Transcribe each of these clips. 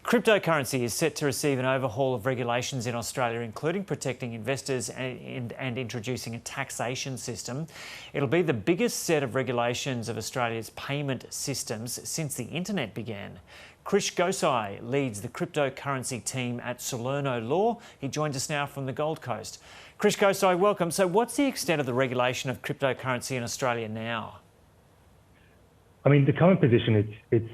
Cryptocurrency is set to receive an overhaul of regulations in Australia, including protecting investors and introducing a taxation system. It'll be the biggest set of regulations of Australia's payment systems since the internet began. Krish Gosai leads the cryptocurrency team at Salerno Law. He joins us now from the Gold Coast. Krish Gosai, welcome. So what's the extent of the regulation of cryptocurrency in Australia now? I mean, the current position, it's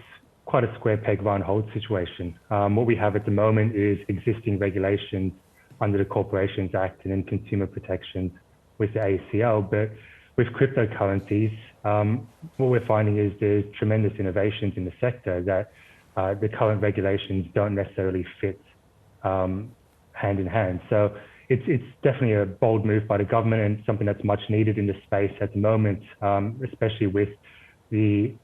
quite a square peg round hole situation. What we have at the moment is existing regulations under the Corporations Act and then consumer protections with the ACL. But with cryptocurrencies, what we're finding is there's tremendous innovations in the sector that the current regulations don't necessarily fit hand in hand. So it's definitely a bold move by the government and something that's much needed in the space at the moment, especially with the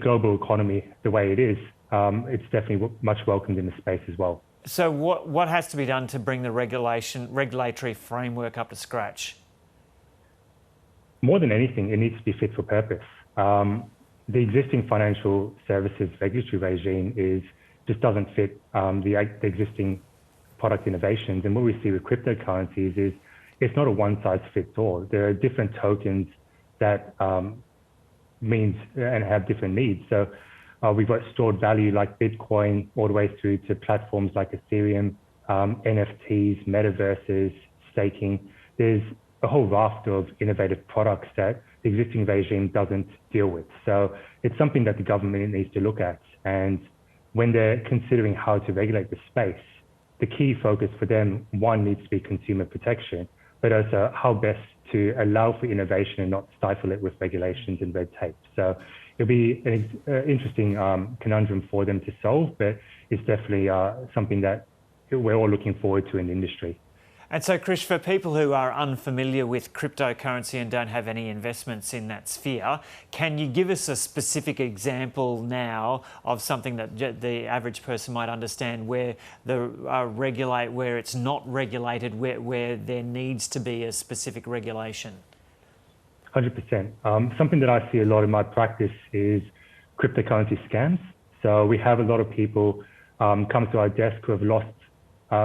global economy the way it is. It's definitely much welcomed in the space as well. So what has to be done to bring the regulatory framework up to scratch? More than anything, it needs to be fit for purpose. The existing financial services regulatory regime just doesn't fit the existing product innovations. And what we see with cryptocurrencies is it's not a one-size-fits-all. There are different tokens that means and have different needs. So we've got stored value like Bitcoin all the way through to platforms like Ethereum, NFTs, metaverses, staking. There's a whole raft of innovative products that the existing regime doesn't deal with. So it's something that the government needs to look at. And when they're considering how to regulate the space, the key focus for them, one, needs to be consumer protection, but also how best to allow for innovation and not stifle it with regulations and red tape. So it'll be an interesting conundrum for them to solve, but it's definitely something that we're all looking forward to in the industry. And so, Krish, for people who are unfamiliar with cryptocurrency and don't have any investments in that sphere, can you give us a specific example now of something that the average person might understand where where it's not regulated, where there needs to be a specific regulation? 100%. Something that I see a lot in my practice is cryptocurrency scams. So we have a lot of people come to our desk who have lost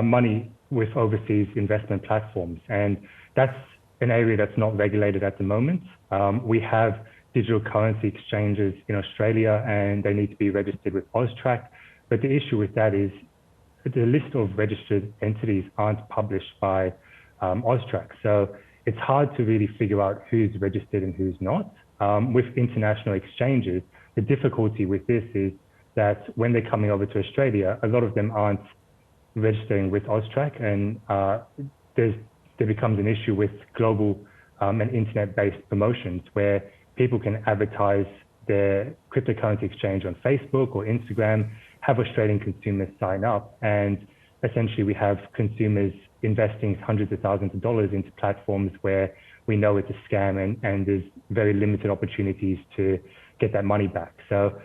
money with overseas investment platforms. And that's an area that's not regulated at the moment. We have digital currency exchanges in Australia and they need to be registered with AUSTRAC. But the issue with that is the list of registered entities aren't published by AUSTRAC. So it's hard to really figure out who's registered and who's not. With international exchanges, the difficulty with this is that when they're coming over to Australia, a lot of them aren't registering with AUSTRAC, and there becomes an issue with global and internet-based promotions where people can advertise their cryptocurrency exchange on Facebook or Instagram, have Australian consumers sign up, and essentially we have consumers investing hundreds of thousands of dollars into platforms where we know it's a scam and there's very limited opportunities to get that money back. So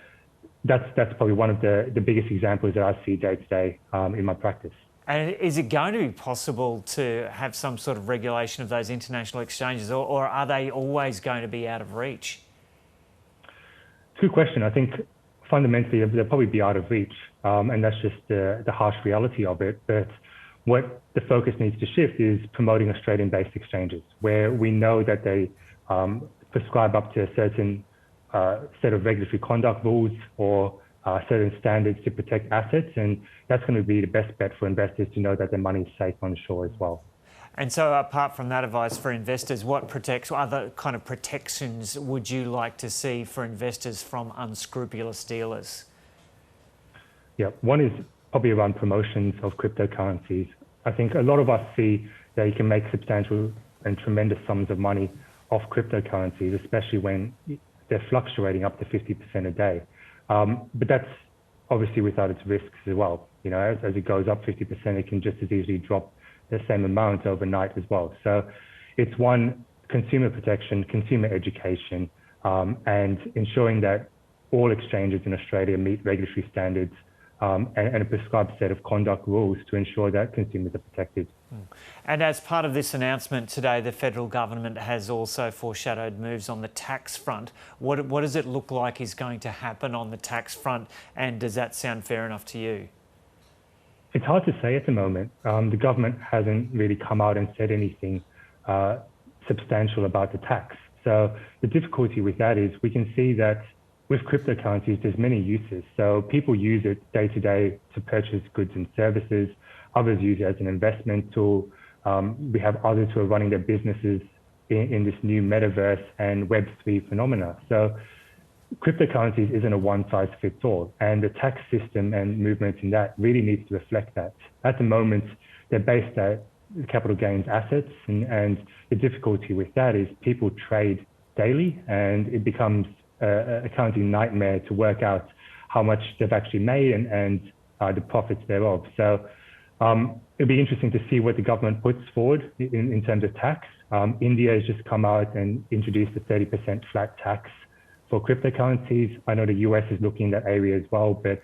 that's probably one of the biggest examples that I see day to day in my practice. And is it going to be possible to have some sort of regulation of those international exchanges, or are they always going to be out of reach? Good question. I think fundamentally they'll probably be out of reach, and that's just the harsh reality of it. But what the focus needs to shift is promoting Australian-based exchanges, where we know that they prescribe up to a certain set of regulatory conduct rules or certain standards to protect assets, and that's going to be the best bet for investors to know that their money is safe on shore as well. And so apart from that advice for investors, what other kind of protections would you like to see for investors from unscrupulous dealers? Yeah, one is probably around promotions of cryptocurrencies. I think a lot of us see that you can make substantial and tremendous sums of money off cryptocurrencies, especially when they're fluctuating up to 50% a day. But that's obviously without its risks as well. You know, as it goes up 50%, it can just as easily drop the same amount overnight as well. So it's one, consumer protection, consumer education, and ensuring that all exchanges in Australia meet regulatory standards and a prescribed set of conduct rules to ensure that consumers are protected. And as part of this announcement today, the federal government has also foreshadowed moves on the tax front. What does it look like is going to happen on the tax front, and does that sound fair enough to you? It's hard to say at the moment. The government hasn't really come out and said anything substantial about the tax. So the difficulty with that is we can see that with cryptocurrencies, there's many uses. So people use it day to day to purchase goods and services. Others use it as an investment tool. We have others who are running their businesses in this new metaverse and Web3 phenomena. So cryptocurrencies isn't a one-size-fits-all, and the tax system and movements in that really needs to reflect that. At the moment, they're based at capital gains assets, and the difficulty with that is people trade daily, and it becomes a accounting nightmare to work out how much they've actually made and the profits thereof. So it'll be interesting to see what the government puts forward in terms of tax. India has just come out and introduced a 30% flat tax for cryptocurrencies. I know the US is looking in that area as well, but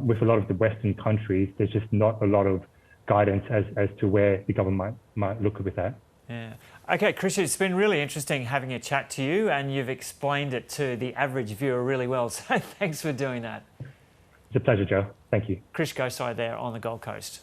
with a lot of the Western countries, there's just not a lot of guidance as to where the government might look with that. Yeah. Okay, Krish, it's been really interesting having a chat to you, and you've explained it to the average viewer really well. So thanks for doing that. It's a pleasure, Joe. Thank you. Krish Gosai there on the Gold Coast.